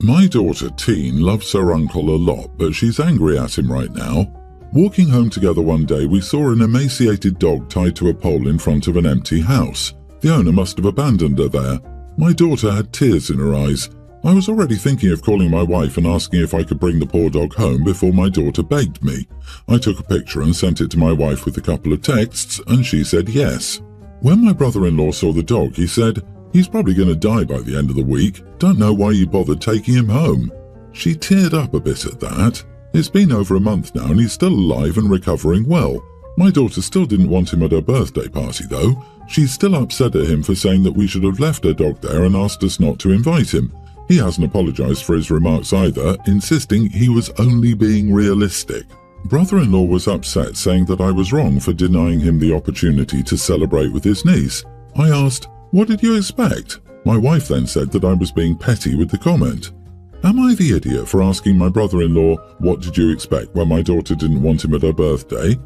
My daughter, Teen, loves her uncle a lot, but she's angry at him right now. Walking home together one day, we saw an emaciated dog tied to a pole in front of an empty house. The owner must have abandoned her there. My daughter had tears in her eyes. I was already thinking of calling my wife and asking if I could bring the poor dog home before my daughter begged me. I took a picture and sent it to my wife with a couple of texts, and she said yes. When my brother-in-law saw the dog, he said, "He's probably going to die by the end of the week. Don't know why you bothered taking him home." She teared up a bit at that. It's been over a month now and he's still alive and recovering well. My daughter still didn't want him at her birthday party though. She's still upset at him for saying that we should have left her dog there and asked us not to invite him. He hasn't apologized for his remarks either, insisting he was only being realistic. Brother-in-law was upset, saying that I was wrong for denying him the opportunity to celebrate with his niece. I asked, "What did you expect?" My wife then said that I was being petty with the comment. Am I the idiot for asking my brother-in-law, "What did you expect," when my daughter didn't want him at her birthday?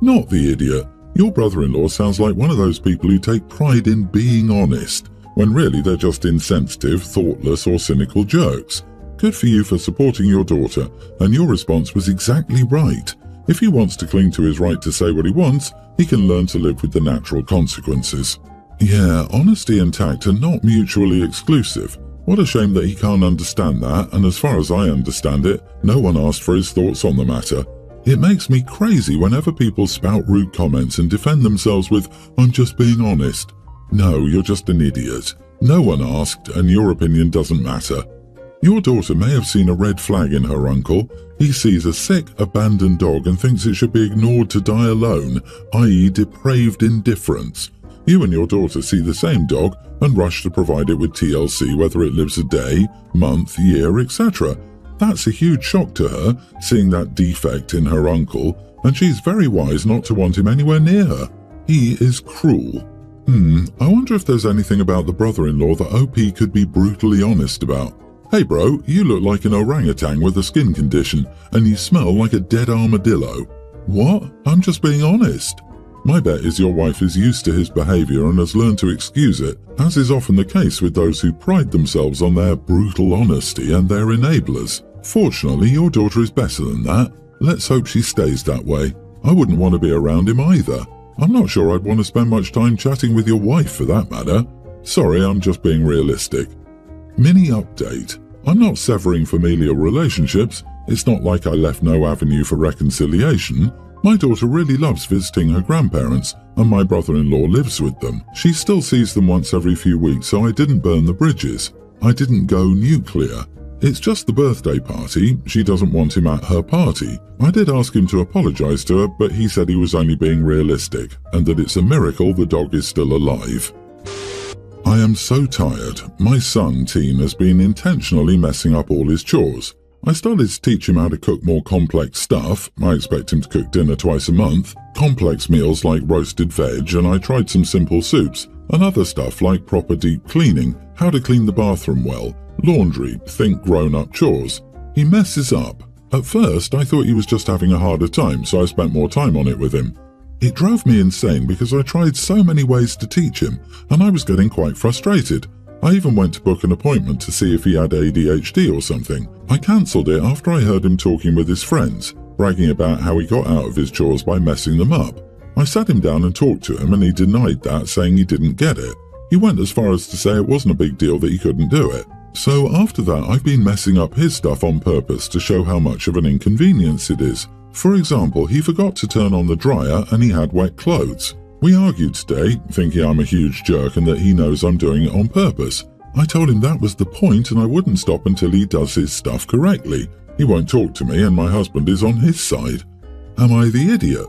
Not the idiot. Your brother-in-law sounds like one of those people who take pride in being honest, when really they're just insensitive, thoughtless or cynical jerks. Good for you for supporting your daughter, and your response was exactly right. If he wants to cling to his right to say what he wants, he can learn to live with the natural consequences. Yeah, honesty and tact are not mutually exclusive. What a shame that he can't understand that, and as far as I understand it, no one asked for his thoughts on the matter. It makes me crazy whenever people spout rude comments and defend themselves with, "I'm just being honest." No, you're just an idiot. No one asked, and your opinion doesn't matter. Your daughter may have seen a red flag in her uncle. He sees a sick, abandoned dog and thinks it should be ignored to die alone, i.e. depraved indifference. You and your daughter see the same dog and rush to provide it with TLC whether it lives a day, month, year, etc. That's a huge shock to her, seeing that defect in her uncle, and she's very wise not to want him anywhere near her. He is cruel. I wonder if there's anything about the brother-in-law that OP could be brutally honest about. "Hey bro, you look like an orangutan with a skin condition, and you smell like a dead armadillo." What? I'm just being honest. My bet is your wife is used to his behavior and has learned to excuse it, as is often the case with those who pride themselves on their brutal honesty and their enablers. Fortunately, your daughter is better than that. Let's hope she stays that way. I wouldn't want to be around him either. I'm not sure I'd want to spend much time chatting with your wife for that matter. Sorry, I'm just being realistic. Mini update. I'm not severing familial relationships. It's not like I left no avenue for reconciliation. My daughter really loves visiting her grandparents, and my brother-in-law lives with them. She still sees them once every few weeks, so I didn't burn the bridges. I didn't go nuclear. It's just the birthday party. She doesn't want him at her party. I did ask him to apologize to her, but he said he was only being realistic, and that it's a miracle the dog is still alive. I am so tired. My son, Teen, has been intentionally messing up all his chores. I started to teach him how to cook more complex stuff. I expect him to cook dinner twice a month, complex meals like roasted veg, and I tried some simple soups, and other stuff like proper deep cleaning, how to clean the bathroom well, laundry, think grown-up chores. He messes up. At first, I thought he was just having a harder time, so I spent more time on it with him. It drove me insane because I tried so many ways to teach him, and I was getting quite frustrated. I even went to book an appointment to see if he had ADHD or something. I cancelled it after I heard him talking with his friends, bragging about how he got out of his chores by messing them up. I sat him down and talked to him, and he denied that, saying he didn't get it. He went as far as to say it wasn't a big deal that he couldn't do it. So after that, I've been messing up his stuff on purpose to show how much of an inconvenience it is. For example, he forgot to turn on the dryer and he had wet clothes. We argued today, thinking I'm a huge jerk and that he knows I'm doing it on purpose. I told him that was the point and I wouldn't stop until he does his stuff correctly. He won't talk to me and my husband is on his side. Am I the idiot?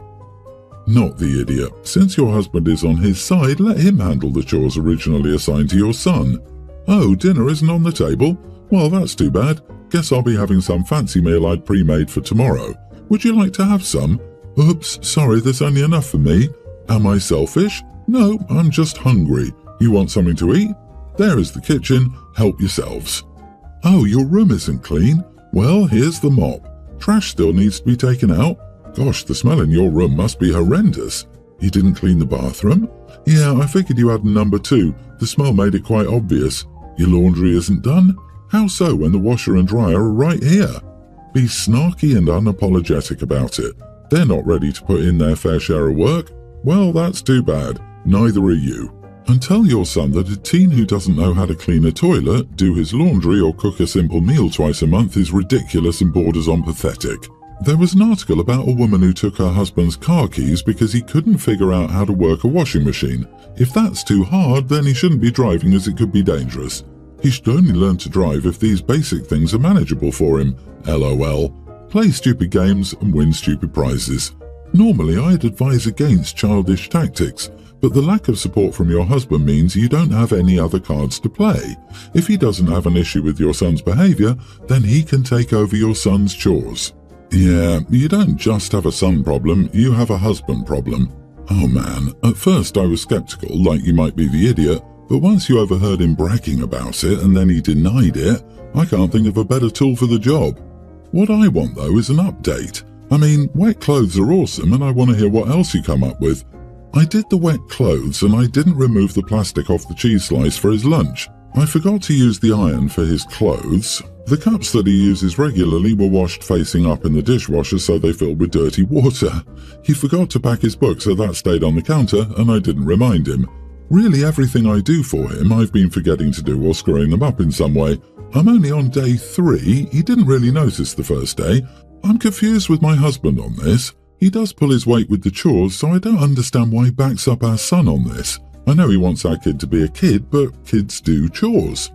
Not the idiot. Since your husband is on his side, let him handle the chores originally assigned to your son. Oh, dinner isn't on the table? Well, that's too bad. Guess I'll be having some fancy meal I'd pre-made for tomorrow. Would you like to have some? Oops, sorry, there's only enough for me. Am I selfish? No, I'm just hungry. You want something to eat? There is the kitchen. Help yourselves. Oh, your room isn't clean? Well, here's the mop. Trash still needs to be taken out. Gosh, the smell in your room must be horrendous. You didn't clean the bathroom? Yeah, I figured you had a number 2. The smell made it quite obvious. Your laundry isn't done? How so when the washer and dryer are right here? Be snarky and unapologetic about it. They're not ready to put in their fair share of work. Well, that's too bad. Neither are you. And tell your son that a teen who doesn't know how to clean a toilet, do his laundry, or cook a simple meal twice a month is ridiculous and borders on pathetic. There was an article about a woman who took her husband's car keys because he couldn't figure out how to work a washing machine. If that's too hard, then he shouldn't be driving as it could be dangerous. He should only learn to drive if these basic things are manageable for him. LOL. Play stupid games and win stupid prizes. Normally, I'd advise against childish tactics, but the lack of support from your husband means you don't have any other cards to play. If he doesn't have an issue with your son's behavior, then he can take over your son's chores. Yeah, you don't just have a son problem, you have a husband problem. Oh man, at first I was skeptical, like you might be the idiot, but once you overheard him bragging about it and then he denied it, I can't think of a better tool for the job. What I want though is an update. I mean, wet clothes are awesome and I want to hear what else you come up with. I did the wet clothes and I didn't remove the plastic off the cheese slice for his lunch. I forgot to use the iron for his clothes. The cups that he uses regularly were washed facing up in the dishwasher so they filled with dirty water. He forgot to pack his books, so that stayed on the counter and I didn't remind him. Really, everything I do for him I've been forgetting to do or screwing them up in some way. I'm only on day 3, he didn't really notice the first day. I'm confused with my husband on this. He does pull his weight with the chores, so I don't understand why he backs up our son on this. I know he wants our kid to be a kid, but kids do chores.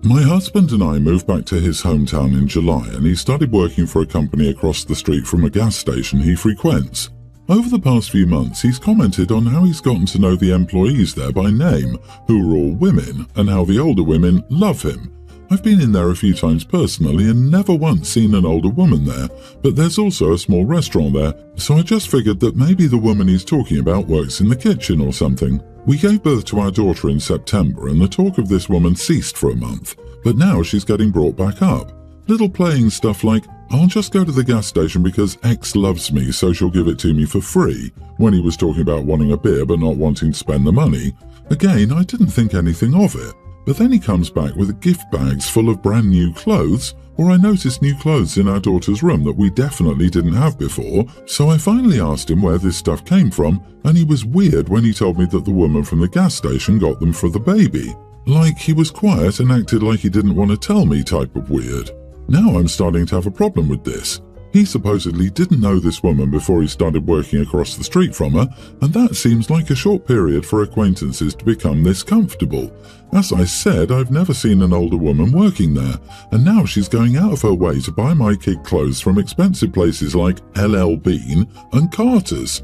My husband and I moved back to his hometown in July and he started working for a company across the street from a gas station he frequents. Over the past few months, he's commented on how he's gotten to know the employees there by name, who are all women, and how the older women love him. I've been in there a few times personally and never once seen an older woman there, but there's also a small restaurant there, so I just figured that maybe the woman he's talking about works in the kitchen or something. We gave birth to our daughter in September and the talk of this woman ceased for a month, but now she's getting brought back up. Little playing stuff like, I'll just go to the gas station because X loves me so she'll give it to me for free, when he was talking about wanting a beer but not wanting to spend the money. Again, I didn't think anything of it, but then he comes back with gift bags full of brand new clothes, or I noticed new clothes in our daughter's room that we definitely didn't have before, so I finally asked him where this stuff came from, and he was weird when he told me that the woman from the gas station got them for the baby. Like he was quiet and acted like he didn't want to tell me type of weird. Now I'm starting to have a problem with this. He supposedly didn't know this woman before he started working across the street from her, and that seems like a short period for acquaintances to become this comfortable. As I said, I've never seen an older woman working there, and now she's going out of her way to buy my kid clothes from expensive places like LL Bean and Carter's.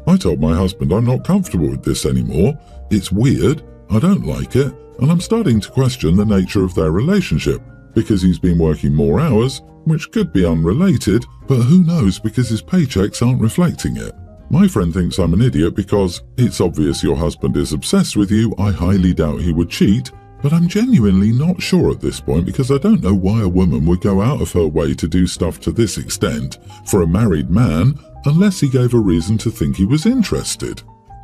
I told my husband I'm not comfortable with this anymore. It's weird, I don't like it, and I'm starting to question the nature of their relationship, because he's been working more hours, which could be unrelated, but who knows because his paychecks aren't reflecting it. My friend thinks I'm an idiot because it's obvious your husband is obsessed with you. I highly doubt he would cheat, but I'm genuinely not sure at this point because I don't know why a woman would go out of her way to do stuff to this extent for a married man unless he gave a reason to think he was interested.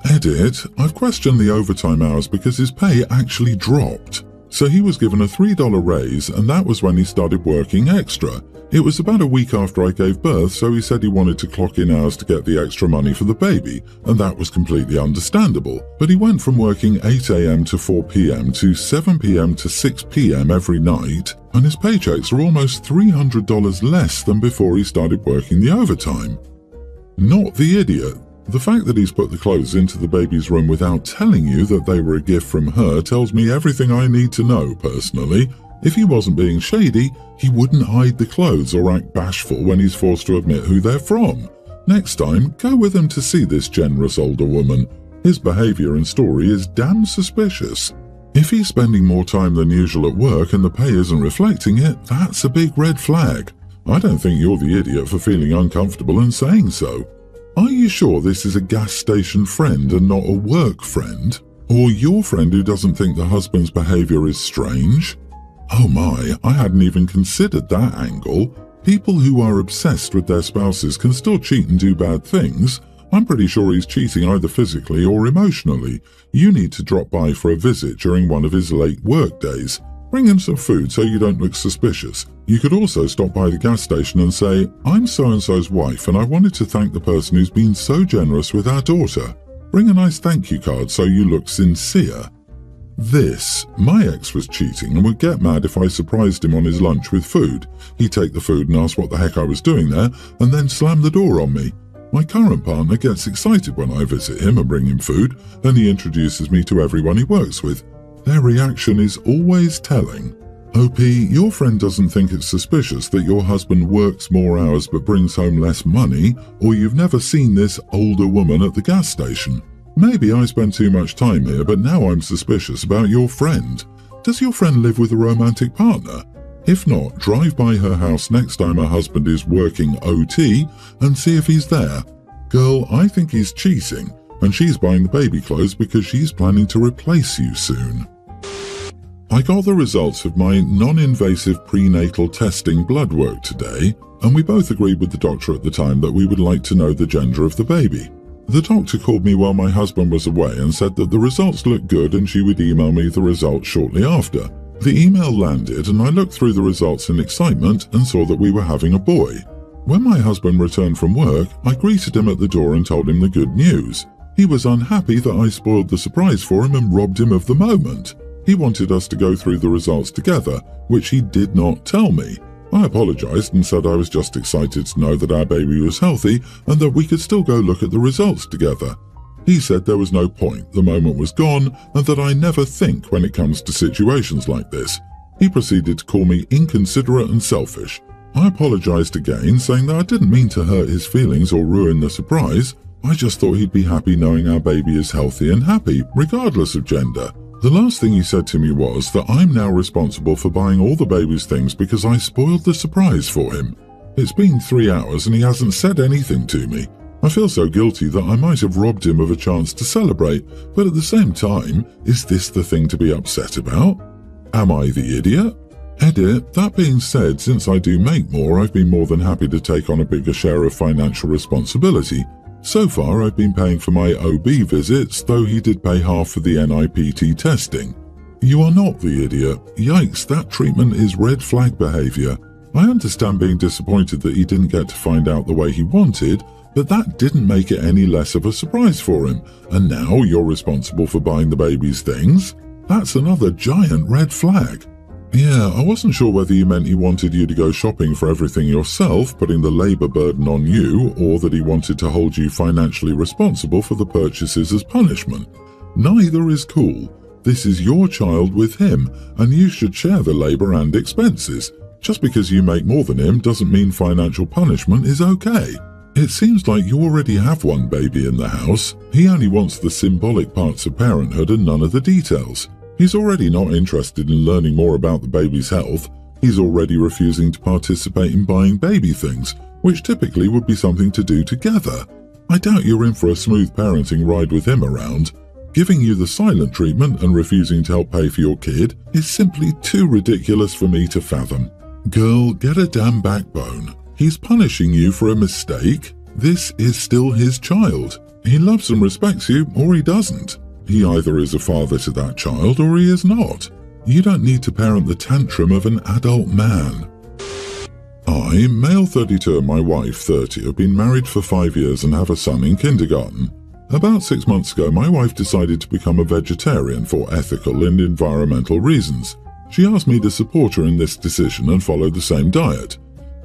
Edit, I've questioned the overtime hours because his pay actually dropped. So he was given a $3 raise and that was when he started working extra. It was about a week after I gave birth, so he said he wanted to clock in hours to get the extra money for the baby, and that was completely understandable. But he went from working 8 a.m. to 4 p.m. to 7 p.m. to 6 p.m. every night, and his paychecks are almost $300 less than before he started working the overtime. Not the idiot. The fact that he's put the clothes into the baby's room without telling you that they were a gift from her tells me everything I need to know, personally. If he wasn't being shady, he wouldn't hide the clothes or act bashful when he's forced to admit who they're from. Next time, go with him to see this generous older woman. His behavior and story is damn suspicious. If he's spending more time than usual at work and the pay isn't reflecting it, that's a big red flag. I don't think you're the idiot for feeling uncomfortable and saying so. Are you sure this is a gas station friend and not a work friend? Or your friend who doesn't think the husband's behavior is strange? Oh my, I hadn't even considered that angle. People who are obsessed with their spouses can still cheat and do bad things. I'm pretty sure he's cheating either physically or emotionally. You need to drop by for a visit during one of his late work days. Bring him some food so you don't look suspicious. You could also stop by the gas station and say, "I'm so-and-so's wife and I wanted to thank the person who's been so generous with our daughter." Bring a nice thank you card so you look sincere. My ex was cheating and would get mad if I surprised him on his lunch with food. He'd take the food and ask what the heck I was doing there and then slam the door on me. My current partner gets excited when I visit him and bring him food, and he introduces me to everyone he works with. Their reaction is always telling. OP, your friend doesn't think it's suspicious that your husband works more hours but brings home less money, or you've never seen this older woman at the gas station. Maybe I spend too much time here, but now I'm suspicious about your friend. Does your friend live with a romantic partner? If not, drive by her house next time her husband is working OT and see if he's there. Girl, I think he's cheating, and she's buying the baby clothes because she's planning to replace you soon. I got the results of my non-invasive prenatal testing blood work today, and we both agreed with the doctor at the time that we would like to know the gender of the baby. The doctor called me while my husband was away and said that the results looked good and she would email me the results shortly after. The email landed and I looked through the results in excitement and saw that we were having a boy. When my husband returned from work, I greeted him at the door and told him the good news. He was unhappy that I spoiled the surprise for him and robbed him of the moment. He wanted us to go through the results together, which he did not tell me. I apologized and said I was just excited to know that our baby was healthy and that we could still go look at the results together. He said there was no point, the moment was gone, and that I never think when it comes to situations like this. He proceeded to call me inconsiderate and selfish. I apologized again, saying that I didn't mean to hurt his feelings or ruin the surprise. I just thought he'd be happy knowing our baby is healthy and happy, regardless of gender. The last thing he said to me was that I'm now responsible for buying all the baby's things because I spoiled the surprise for him. It's been 3 hours and he hasn't said anything to me. I feel so guilty that I might have robbed him of a chance to celebrate, but at the same time, is this the thing to be upset about? Am I the idiot? Edit, that being said, since I do make more, I've been more than happy to take on a bigger share of financial responsibility. So far, I've been paying for my OB visits, though he did pay half for the NIPT testing. You are not the idiot. Yikes, that treatment is red flag behavior. I understand being disappointed that he didn't get to find out the way he wanted, but that didn't make it any less of a surprise for him. And now you're responsible for buying the baby's things? That's another giant red flag. Yeah, I wasn't sure whether you meant he wanted you to go shopping for everything yourself, putting the labor burden on you, or that he wanted to hold you financially responsible for the purchases as punishment. Neither is cool. This is your child with him, and you should share the labor and expenses. Just because you make more than him doesn't mean financial punishment is okay. It seems like you already have one baby in the house. He only wants the symbolic parts of parenthood and none of the details. He's already not interested in learning more about the baby's health. He's already refusing to participate in buying baby things, which typically would be something to do together. I doubt you're in for a smooth parenting ride with him around. Giving you the silent treatment and refusing to help pay for your kid is simply too ridiculous for me to fathom. Girl, get a damn backbone. He's punishing you for a mistake. This is still his child. He loves and respects you, or he doesn't. He either is a father to that child or he is not. You don't need to parent the tantrum of an adult man. I, male 32 and my wife 30, have been married for 5 years and have a son in kindergarten. About 6 months ago, my wife decided to become a vegetarian for ethical and environmental reasons. She asked me to support her in this decision and follow the same diet.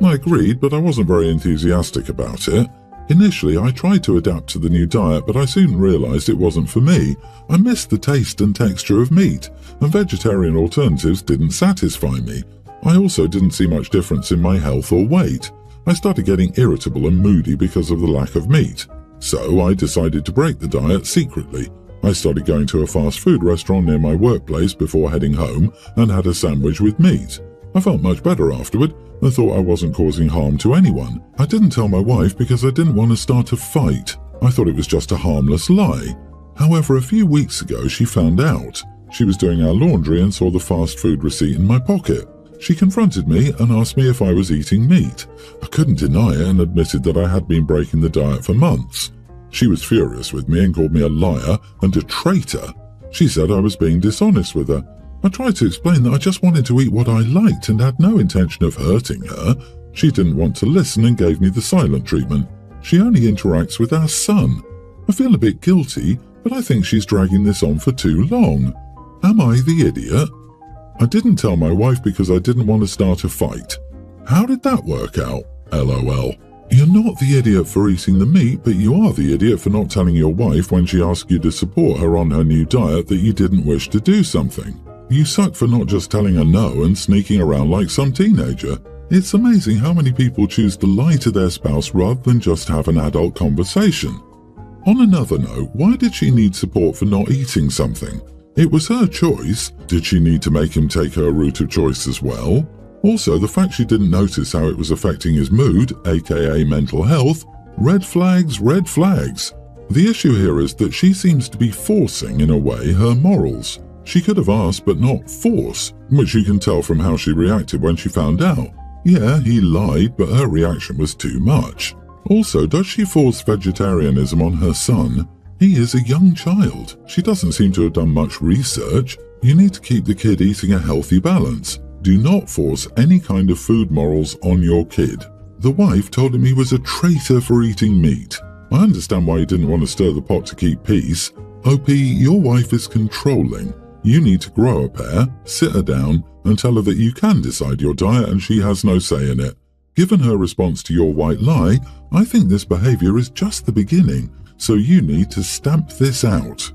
I agreed, but I wasn't very enthusiastic about it. Initially, I tried to adapt to the new diet, but I soon realized it wasn't for me. I missed the taste and texture of meat, and vegetarian alternatives didn't satisfy me. I also didn't see much difference in my health or weight. I started getting irritable and moody because of the lack of meat. So I decided to break the diet secretly. I started going to a fast food restaurant near my workplace before heading home and had a sandwich with meat. I felt much better afterward and thought I wasn't causing harm to anyone. I didn't tell my wife because I didn't want to start a fight. I thought it was just a harmless lie. However, a few weeks ago she found out. She was doing our laundry and saw the fast food receipt in my pocket. She confronted me and asked me if I was eating meat. I couldn't deny it and admitted that I had been breaking the diet for months. She was furious with me and called me a liar and a traitor. She said I was being dishonest with her. I tried to explain that I just wanted to eat what I liked and had no intention of hurting her. She didn't want to listen and gave me the silent treatment. She only interacts with our son. I feel a bit guilty, but I think she's dragging this on for too long. Am I the idiot? I didn't tell my wife because I didn't want to start a fight. How did that work out? LOL. You're not the idiot for eating the meat, but you are the idiot for not telling your wife when she asked you to support her on her new diet that you didn't wish to do something. You suck for not just telling her no and sneaking around like some teenager. It's amazing how many people choose to lie to their spouse rather than just have an adult conversation. On another note, why did she need support for not eating something? It was her choice. Did she need to make him take her route of choice as well? Also, the fact she didn't notice how it was affecting his mood, aka mental health, red flags, red flags. The issue here is that she seems to be forcing, in a way, her morals. She could have asked but not force, which you can tell from how she reacted when she found out. Yeah, he lied, but her reaction was too much. Also, does she force vegetarianism on her son? He is a young child. She doesn't seem to have done much research. You need to keep the kid eating a healthy balance. Do not force any kind of food morals on your kid. The wife told him he was a traitor for eating meat. I understand why he didn't want to stir the pot to keep peace. OP, your wife is controlling. You need to grow a pair, sit her down, and tell her that you can decide your diet and she has no say in it. Given her response to your white lie, I think this behavior is just the beginning, so you need to stamp this out.